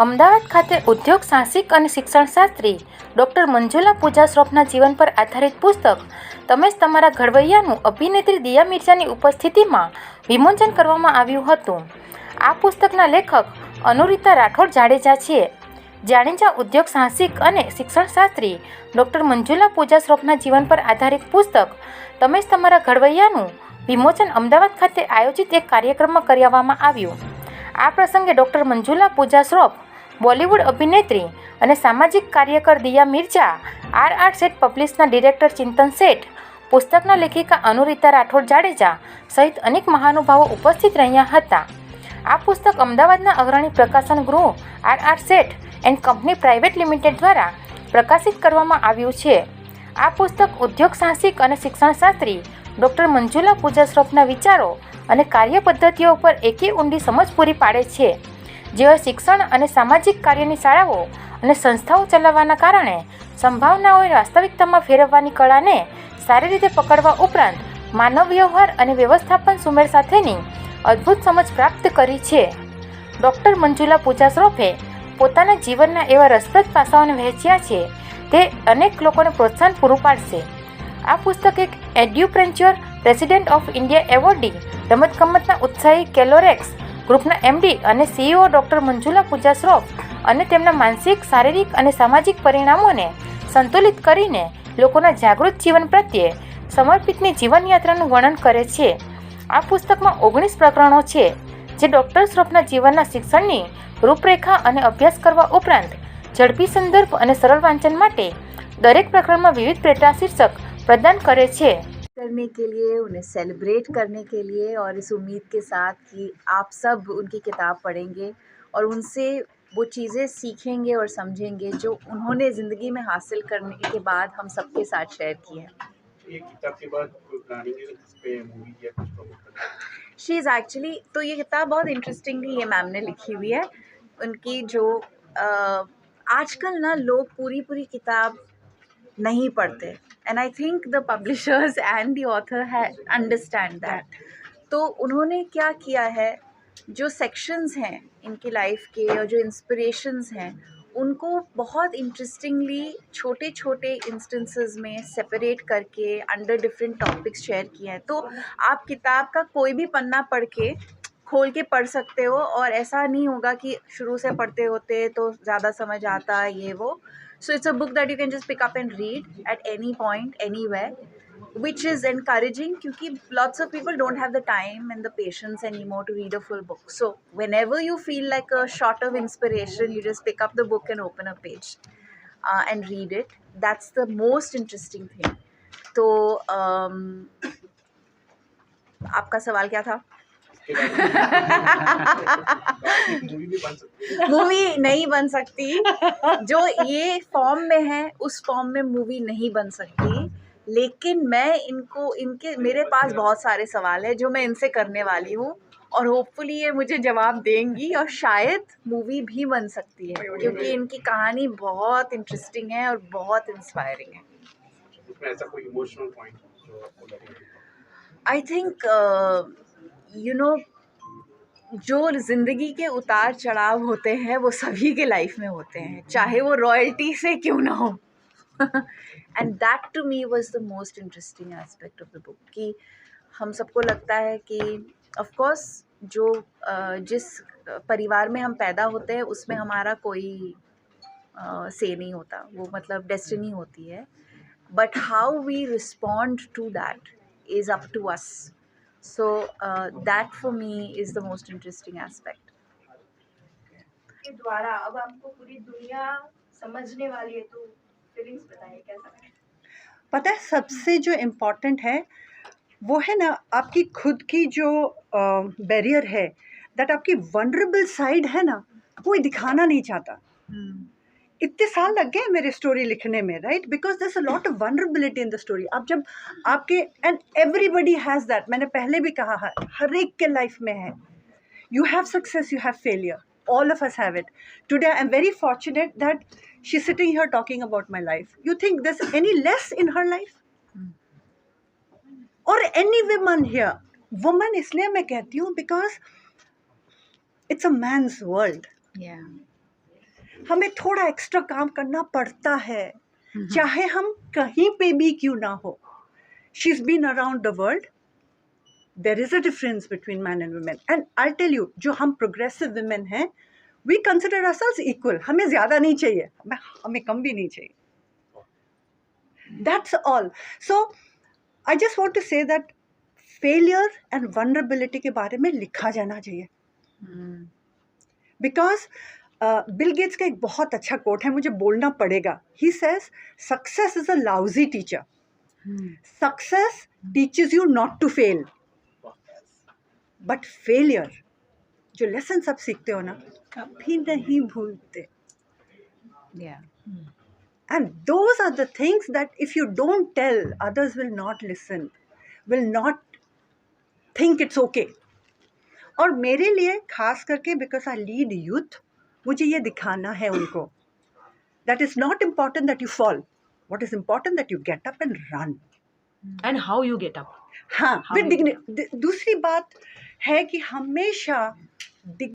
અમદાવાદ ખાતે ઉદ્યોગ સાહસિક અને શિક્ષણશાસ્ત્રી ડૉક્ટર મંજુલા પૂજા શ્રોફના જીવન પર આધારિત પુસ્તક તમે જ તમારા ઘડવૈયાનું અભિનેત્રી દિયા મિર્ઝાની ઉપસ્થિતિમાં વિમોચન કરવામાં આવ્યું હતું. આ પુસ્તકના લેખક અનુરિતા રાઠોડ જાડેજા છે. જાણીતા ઉદ્યોગ સાહસિક અને શિક્ષણશાસ્ત્રી ડૉક્ટર મંજુલા પૂજા શ્રોફના જીવન પર આધારિત પુસ્તક તમે જ તમારા ઘડવૈયાનું વિમોચન અમદાવાદ ખાતે આયોજિત એક કાર્યક્રમમાં કરવામાં આવ્યું. આ પ્રસંગે ડૉક્ટર મંજુલા પૂજા શ્રોફ, બોલિવૂડ અભિનેત્રી અને સામાજિક કાર્યકર દિયા મિર્ઝા, આર સેઠ પબ્લિશના ડિરેક્ટર ચિંતન શેઠ, પુસ્તકના લેખિકા અનુરિતા રાઠોડ જાડેજા સહિત અનેક મહાનુભાવો ઉપસ્થિત રહ્યા હતા. આ પુસ્તક અમદાવાદના અગ્રણી પ્રકાશન ગૃહ R Seth and company private limited દ્વારા પ્રકાશિત કરવામાં આવ્યું છે. આ પુસ્તક ઉદ્યોગ સાહસિક અને શિક્ષણશાસ્ત્રી ડૉક્ટર મંજુલા પૂજા શ્રોફના વિચારો અને કાર્ય પદ્ધતિઓ પર એકે ઊંડી સમજ પૂરી પાડે છે. જેઓ શિક્ષણ અને સામાજિક કાર્યની શાળાઓ અને સંસ્થાઓ ચલાવવાના કારણે સંભાવનાઓએ વાસ્તવિકતામાં ફેરવવાની કળાને સારી રીતે પકડવા ઉપરાંત માનવ વ્યવહાર અને વ્યવસ્થાપન સુમેળ સાથેની અદ્ભુત સમજ પ્રાપ્ત કરી છે. ડૉક્ટર મંજુલા પૂજા શ્રોફે પોતાના જીવનના એવા રસપ્રદ પાસાઓને વહેંચ્યા છે તે અનેક લોકોને પ્રોત્સાહન પૂરું પાડશે. આ પુસ્તક એક એડ્યુપ્રેન્ચ્યોર પ્રેસિડેન્ટ ઓફ ઇન્ડિયા એવોર્ડી, રમતગમતના ઉત્સાહી કેલોરેક્સ ગ્રુપના એમડી અને સીઈઓ ડૉક્ટર મંજુલા પૂજા શ્રોફ અને તેમના માનસિક, શારીરિક અને સામાજિક પરિણામોને સંતુલિત કરીને લોકોના જાગૃત જીવન પ્રત્યે સમર્પિતની જીવનયાત્રાનું વર્ણન કરે છે. આ પુસ્તકમાં 19 પ્રકરણો છે જે ડૉક્ટર શ્રોફના જીવનના શિક્ષણની રૂપરેખા અને અભ્યાસ કરવા ઉપરાંત ઝડપી સંદર્ભ અને સરળ વાંચન માટે દરેક પ્રકરણમાં વિવિધ પેટા શીર્ષક प्रदान करे छे. करने के लिए, उन्हें सेलिब्रेट करने के लिए और इस उम्मीद के साथ कि आप सब उनकी किताब पढ़ेंगे और उनसे वो चीज़ें सीखेंगे और समझेंगे जो उन्होंने ज़िंदगी में हासिल करने के बाद हम सबके साथ शेयर किए हैं. एक किताब के बाद कोई प्लानिंग है जिस पे मूवी या कुछ प्रमोट करना है? शी इज़ एक्चुअली, तो ये किताब बहुत इंटरेस्टिंगली ये मैम ने लिखी हुई है. उनकी जो आजकल ना लोग पूरी किताब नहीं पढ़ते and I think the publishers and the author understand that. तो उन्होंने क्या किया है, जो सेक्शंस हैं इनकी लाइफ के और जो इंस्पिरेशंस हैं उनको बहुत इंटरेस्टिंगली छोटे छोटे इंस्टेंसेस में सेपरेट करके अंडर डिफरेंट टॉपिक्स शेयर किए हैं. तो आप किताब का कोई भी पन्ना पढ़ के खोल के पढ़ सकते हो और ऐसा नहीं होगा कि शुरू से पढ़ते होते तो ज़्यादा समझ आता ये वो. So it's a book that you can just pick up and read at any point, anywhere, which is encouraging क्योंकि lots of people don't have the time and the patience anymore to read a full book. So whenever you feel like a shot of inspiration, you just pick up the book and open a page and read it. That's the most interesting thing. तो आपका सवाल क्या था? Movie नहीं बन सकती. जो ये फॉर्म में है उस फॉर्म में मूवी नहीं बन सकती. लेकिन मैं इनके मेरे पास बहुत सारे सवाल हैं जो मैं इनसे करने वाली हूँ और होपफुली ये मुझे जवाब देंगी और शायद मूवी भी बन सकती है क्योंकि इनकी कहानी बहुत इंटरेस्टिंग है और बहुत इंस्पायरिंग है. उसमें ऐसा कोई इमोशनल पॉइंट जो आपको लगे? आई थिंक यू नो, जो ज़िंदगी के उतार चढ़ाव होते हैं वो सभी के लाइफ में होते हैं, चाहे वो रॉयल्टी से क्यों ना हो. And that to me was the most interesting aspect of the book कि हम सबको लगता है कि ऑफ कोर्स जो जिस परिवार में हम पैदा होते हैं उसमें हमारा कोई से नहीं होता, वो मतलब डेस्टिनी होती है. But how we respond to that is up to us. So that for me is the most interesting aspect. के द्वारा अब आपको पूरी दुनिया समझने वाली है, तो फीलिंग्स बताइए कैसा है? पता है सबसे जो इम्पोर्टेंट है वो है ना आपकी खुद की जो बैरियर है, दैट आपकी वनरेबल साइड है ना, कोई दिखाना नहीं चाहता. इतने साल लग गए मेरे स्टोरी लिखने में, right, because there is a lot of vulnerability in the story. अब जब आपके एंड एवरीबडी हैज़ दैट, मैंने पहले भी कहा है, हर एक के लाइफ में है. You have success, you have failure, all of us have it. Today I'm very fortunate that she's sitting here talking about my life. You think there's any less in her life? Or any woman here? Woman इसलिए मैं कहती हूँ because it's a man's world. Yeah. हमें थोड़ा extra काम करना पड़ता है, चाहे हम कहीं पे भी क्यों ना हो. She's been around the world. There is a difference between men and women. And I'll tell you, जो हम progressive women हैं, we consider ourselves equal. हमें ज़्यादा नहीं चाहिए, हमें कम भी नहीं चाहिए. That's all. So, I just want to say that failure and vulnerability के बारे में लिखा जाना चाहिए. Because बिल गेट्स का एक बहुत अच्छा कोट है, मुझे बोलना पड़ेगा. He says, success is a lousy teacher. Success teaches you not to fail. But failure, जो lessons आप सीखते हो ना, कभी नहीं भूलते. Yeah. And those are the things that if you don't tell, others will not listen, will not think it's okay. और मेरे लिए खास करके because I lead youth, मुझे ये दिखाना है उनको that it's not important that you fall. What is important that you get up and run. And how you get up. हाँ, with dignity. दूसरी बात है कि हमेशा